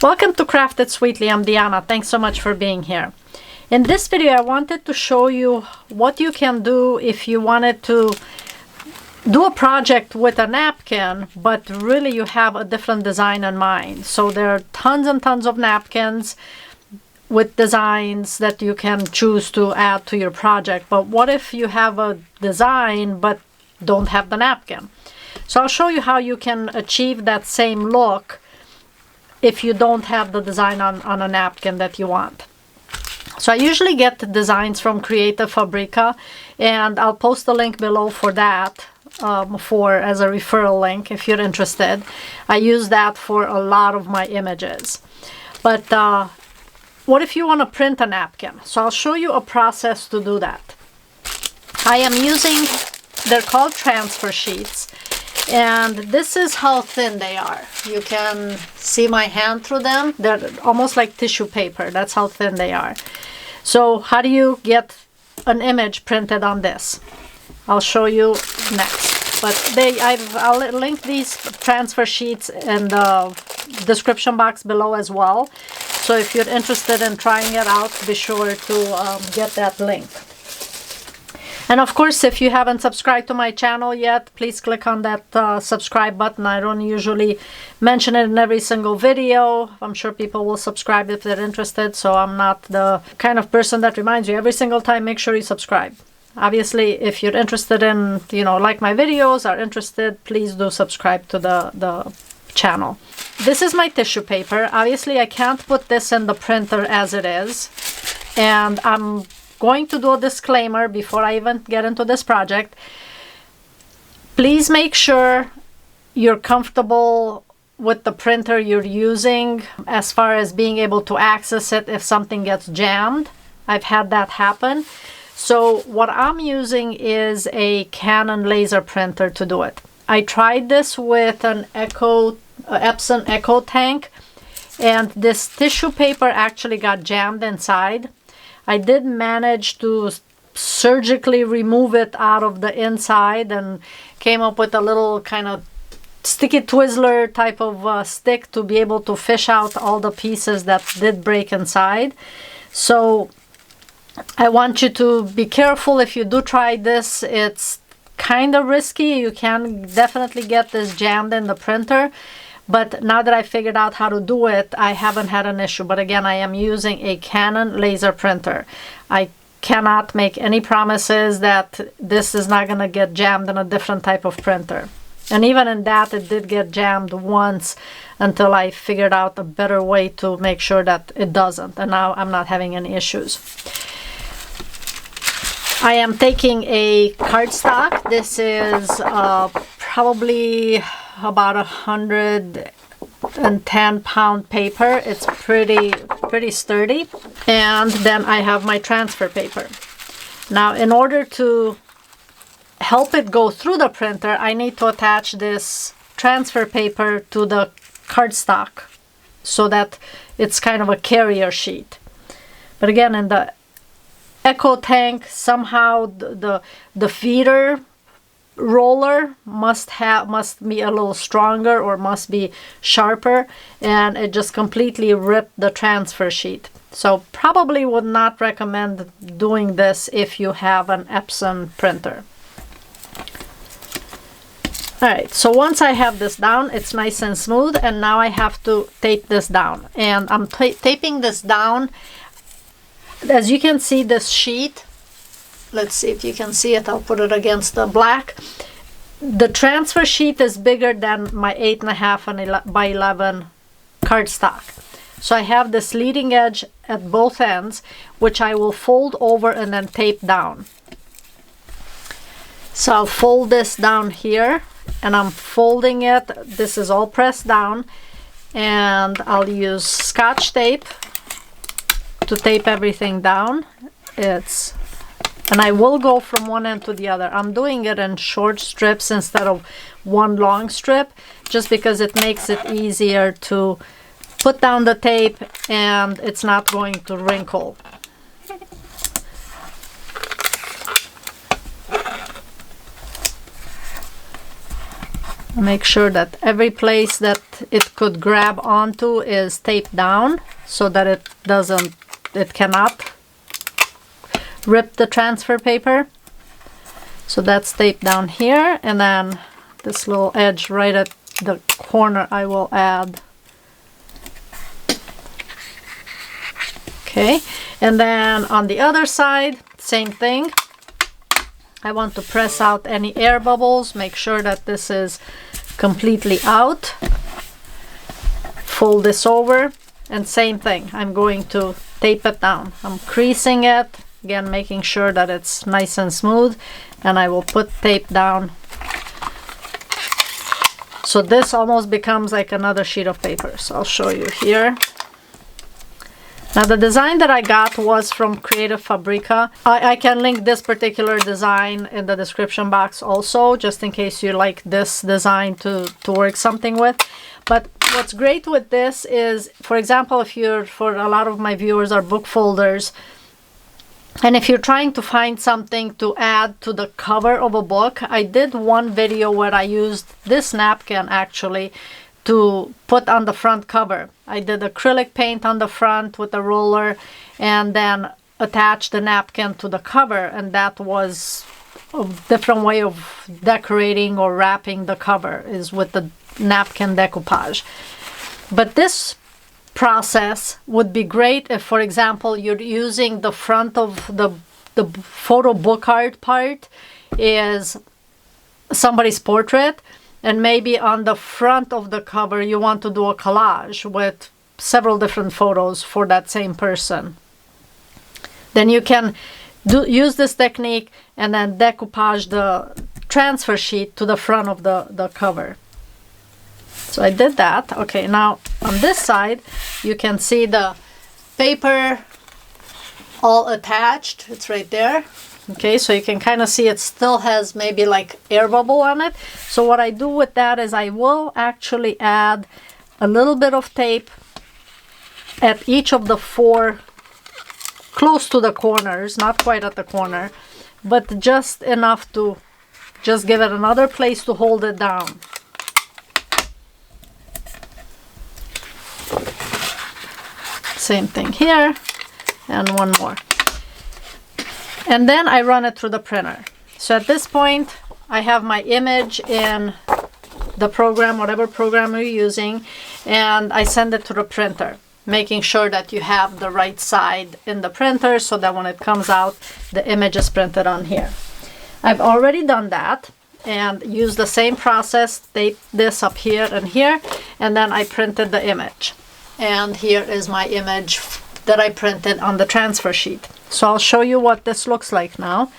Welcome to Craft It Sweetly. I'm Diana. Thanks so much for being here. In this video, I wanted to show you what you can do if you wanted to do a project with a napkin, but really you have a different design in mind. So there are tons and tons of napkins with designs that you can choose to add to your project. But what if you have a design but don't have the napkin? So I'll show you how you can achieve that same look if you don't have the design on a napkin that you want. So I usually get the designs from Creative Fabrica, and I'll post a link below for that as a referral link if you're interested. I use that for a lot of my images. But what if you want to print a napkin? So I'll show you a process to do that. I am using, they're called transfer sheets, and this is how thin they are. You can see my hand through them. They're almost like tissue paper. That's how thin they are. So how do you get an image printed on this? I'll show you next. But I'll link these transfer sheets in the description box below as well. So if you're interested in trying it out, be sure to get that link. And of course, if you haven't subscribed to my channel yet, please click on that subscribe button. I don't usually mention it in every single video. I'm sure people will subscribe if they're interested, so I'm not the kind of person that reminds you every single time, make sure you subscribe. Obviously, if you're interested in, like my videos, are interested, please do subscribe to the channel. This is my tissue paper. Obviously, I can't put this in the printer as it is, and I'm going to do a disclaimer before I even get into this project. Please make sure you're comfortable with the printer you're using as far as being able to access it if something gets jammed. I've had that happen. So what I'm using is a Canon laser printer to do it. I tried this with an Epson Echo tank, and this tissue paper actually got jammed inside. I did manage to surgically remove it out of the inside and came up with a little kind of sticky Twizzler type of stick to be able to fish out all the pieces that did break inside. So I want you to be careful if you do try this. It's kind of risky. You can definitely get this jammed in the printer. But now that I figured out how to do it, I haven't had an issue. But again, I am using a Canon laser printer. I cannot make any promises that this is not going to get jammed in a different type of printer. And even in that, it did get jammed once until I figured out a better way to make sure that it doesn't. And now I'm not having any issues. I am taking a cardstock. This is probably about 110-pound paper. It's pretty sturdy. And then I have my transfer paper. Now, in order to help it go through the printer, I need to attach this transfer paper to the cardstock so that it's kind of a carrier sheet. But again, in the Echo tank, somehow the feeder roller must be a little stronger or must be sharper, and it just completely ripped the transfer sheet. So probably would not recommend doing this if you have an Epson printer. Alright, so once I have this down, it's nice and smooth, and now I have to tape this down. And I'm taping this down. As you can see, this sheet, let's see if you can see it, I'll put it against the black. The transfer sheet is bigger than my 8.5 by 11 cardstock. So I have this leading edge at both ends, which I will fold over and then tape down. So I'll fold this down here, and I'm folding it. This is all pressed down, and I'll use Scotch tape to tape everything down. And I will go from one end to the other. I'm doing it in short strips instead of one long strip, just because it makes it easier to put down the tape and it's not going to wrinkle. Make sure that every place that it could grab onto is taped down so that it cannot rip the transfer paper. So that's taped down here, and then this little edge right at the corner I will add. Okay, and then on the other side, same thing. I want to press out any air bubbles, make sure that this is completely out. Fold this over, and same thing, I'm going to tape it down. I'm creasing it, again making sure that it's nice and smooth, and I will put tape down. So this almost becomes like another sheet of paper. So I'll show you here. Now the design that I got was from Creative Fabrica. I can link this particular design in the description box also, just in case you like this design to work something with. But what's great with this is, for example, for a lot of my viewers are book folders, and if you're trying to find something to add to the cover of a book, I did one video where I used this napkin actually to put on the front cover. I did acrylic paint on the front with a roller and then attached the napkin to the cover, and that was a different way of decorating or wrapping the cover, is with the napkin decoupage. But this process would be great if, for example, you're using the front of the photo book art part is somebody's portrait, and maybe on the front of the cover you want to do a collage with several different photos for that same person. Then you can use this technique and then decoupage the transfer sheet to the front of the cover. So I did that. Okay, now on this side you can see the paper all attached. It's right there. Okay, so you can kind of see it still has maybe like air bubble on it. So what I do with that is I will actually add a little bit of tape at each of the four, close to the corners, not quite at the corner, but just enough to just give it another place to hold it down. Same thing here, and one more. And then I run it through the printer. So at this point, I have my image in the program, whatever program you're using, and I send it to the printer, making sure that you have the right side in the printer so that when it comes out, the image is printed on here. I've already done that and used the same process, tape this up here and here, and then I printed the image. And here is my image that I printed on the transfer sheet. So I'll show you what this looks like now.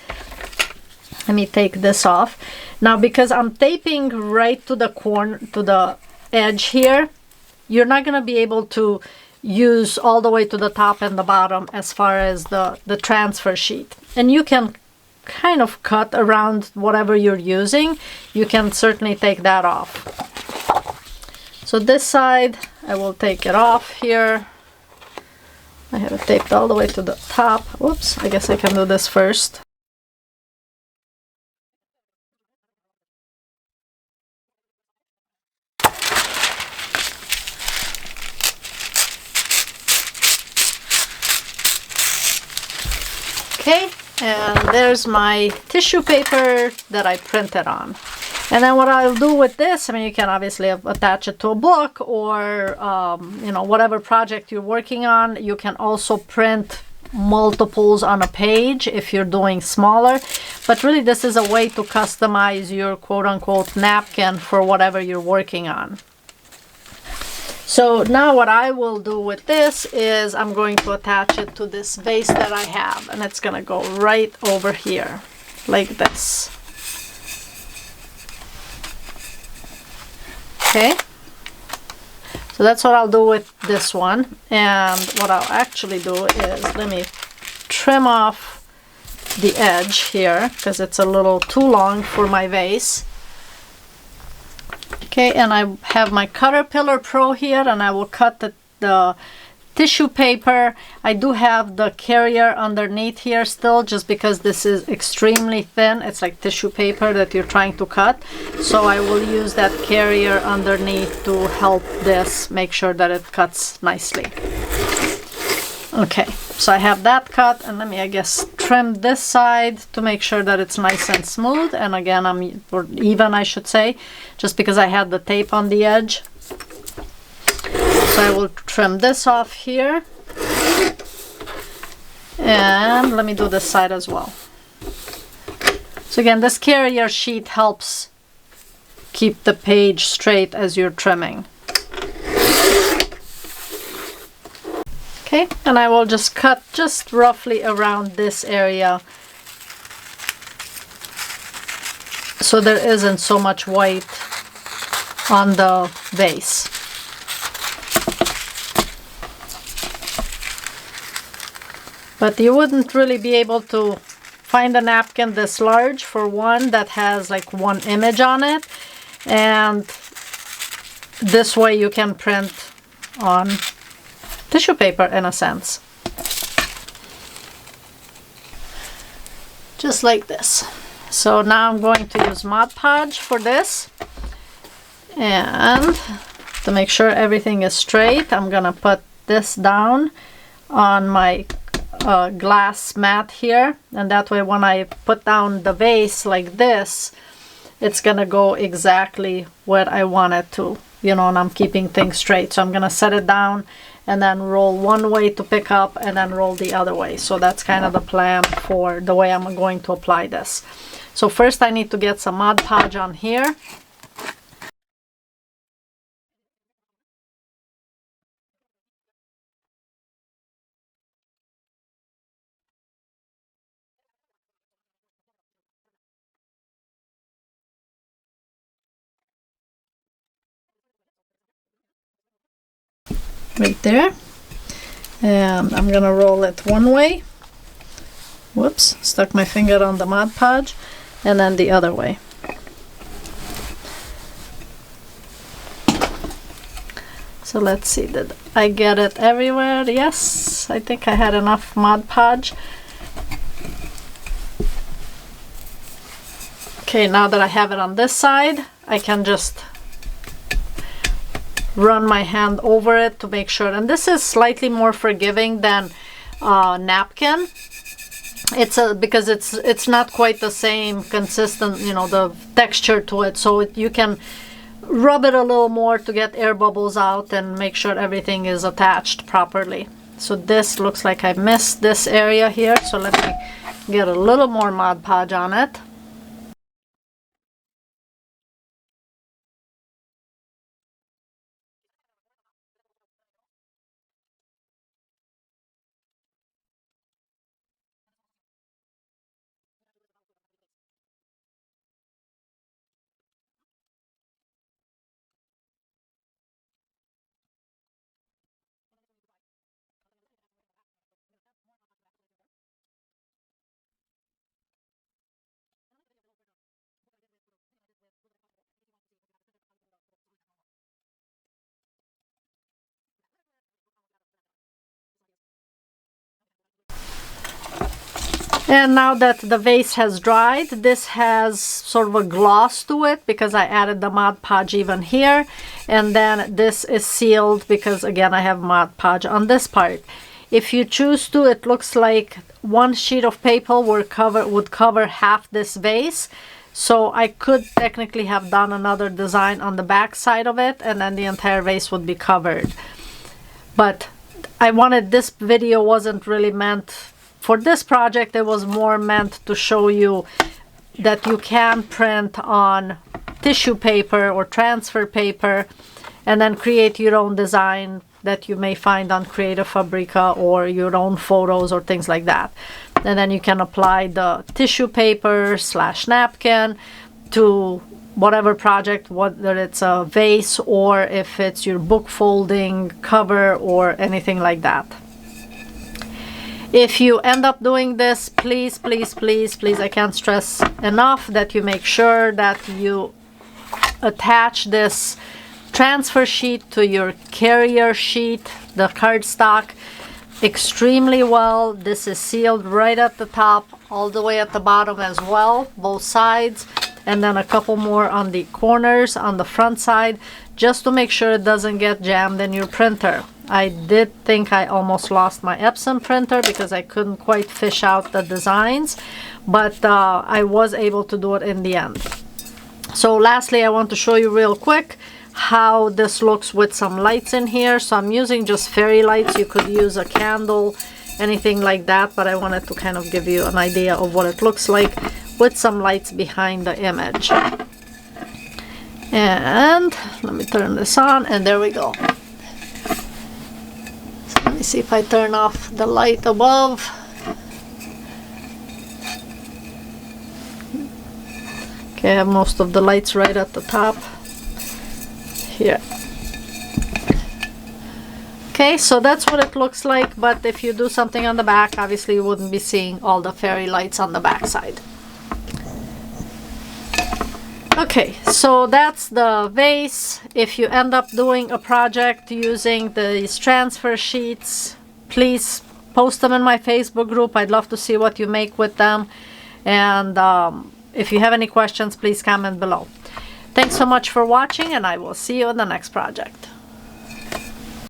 Let me take this off. Now, because I'm taping right to the corner, to the edge here, you're not going to be able to use all the way to the top and the bottom as far as the transfer sheet. And you can kind of cut around whatever you're using. You can certainly take that off. So this side, I will take it off here. I have it taped all the way to the top. Whoops, I guess I can do this first. Okay, and there's my tissue paper that I printed on. And then what I'll do with this, I mean, you can obviously attach it to a book or, you know, whatever project you're working on. You can also print multiples on a page if you're doing smaller. But really, this is a way to customize your quote-unquote napkin for whatever you're working on. So now what I will do with this is I'm going to attach it to this base that I have. And it's going to go right over here, like this. Okay, so that's what I'll do with this one. And what I'll actually do is, let me trim off the edge here because it's a little too long for my vase. Okay, and I have my Caterpillar Pro here, and I will cut the tissue paper. I do have the carrier underneath here still, just because this is extremely thin. It's like tissue paper that you're trying to cut. So I will use that carrier underneath to help this make sure that it cuts nicely. Okay, so I have that cut, and let me, I guess, trim this side to make sure that it's nice and smooth. And again, or even, I should say, just because I had the tape on the edge. So I will trim this off here. And let me do this side as well. So again, this carrier sheet helps keep the page straight as you're trimming. Okay, and I will just cut just roughly around this area so there isn't so much white on the vase. But you wouldn't really be able to find a napkin this large, for one, that has like one image on it, and this way you can print on tissue paper in a sense. Just like this. So now I'm going to use Mod Podge for this, and to make sure everything is straight, I'm gonna put this down on my glass mat here, and that way when I put down the vase like this, it's gonna go exactly where I want it to, you know, and I'm keeping things straight. So I'm gonna set it down and then roll one way to pick up and then roll the other way. So that's kind of the plan for the way I'm going to apply this. So first I need to get some Mod Podge on here. Right there, and I'm gonna roll it one way. Whoops, stuck my finger on the Mod Podge, and then the other way. So let's see, did I get it everywhere? Yes, I think I had enough Mod Podge. Okay, now that I have it on this side, I can just run my hand over it to make sure. And this is slightly more forgiving than napkin. It's because it's not quite the same consistent, you know, the texture to it. So you can rub it a little more to get air bubbles out and make sure everything is attached properly. So this looks like I missed this area here. So let me get a little more Mod Podge on it. And now that the vase has dried, this has sort of a gloss to it because I added the Mod Podge even here. And then this is sealed because, again, I have Mod Podge on this part. If you choose to, it looks like one sheet of paper would cover half this vase. So I could technically have done another design on the back side of it, and then the entire vase would be covered. But I wanted, this video wasn't really meant for this project. It was more meant to show you that you can print on tissue paper or transfer paper and then create your own design that you may find on Creative Fabrica or your own photos or things like that. And then you can apply the tissue paper / napkin to whatever project, whether it's a vase or if it's your book folding cover or anything like that. If you end up doing this, please, please, please, please, I can't stress enough that you make sure that you attach this transfer sheet to your carrier sheet, the cardstock, extremely well. This is sealed right at the top, all the way at the bottom as well, both sides, and then a couple more on the corners on the front side, just to make sure it doesn't get jammed in your printer. I did think I almost lost my Epson printer because I couldn't quite fish out the designs, but I was able to do it in the end. So lastly, I want to show you real quick how this looks with some lights in here. So I'm using just fairy lights. You could use a candle, anything like that, but I wanted to kind of give you an idea of what it looks like with some lights behind the image. And let me turn this on, and there we go. So let me see if I turn off the light above. Okay, I have most of the lights right at the top here. Okay, so that's what it looks like, but if you do something on the back, obviously you wouldn't be seeing all the fairy lights on the back side. Okay, so that's the vase. If you end up doing a project using these transfer sheets, please post them in my Facebook group. I'd love to see what you make with them. And if you have any questions, please comment below. Thanks so much for watching, and I will see you in the next project.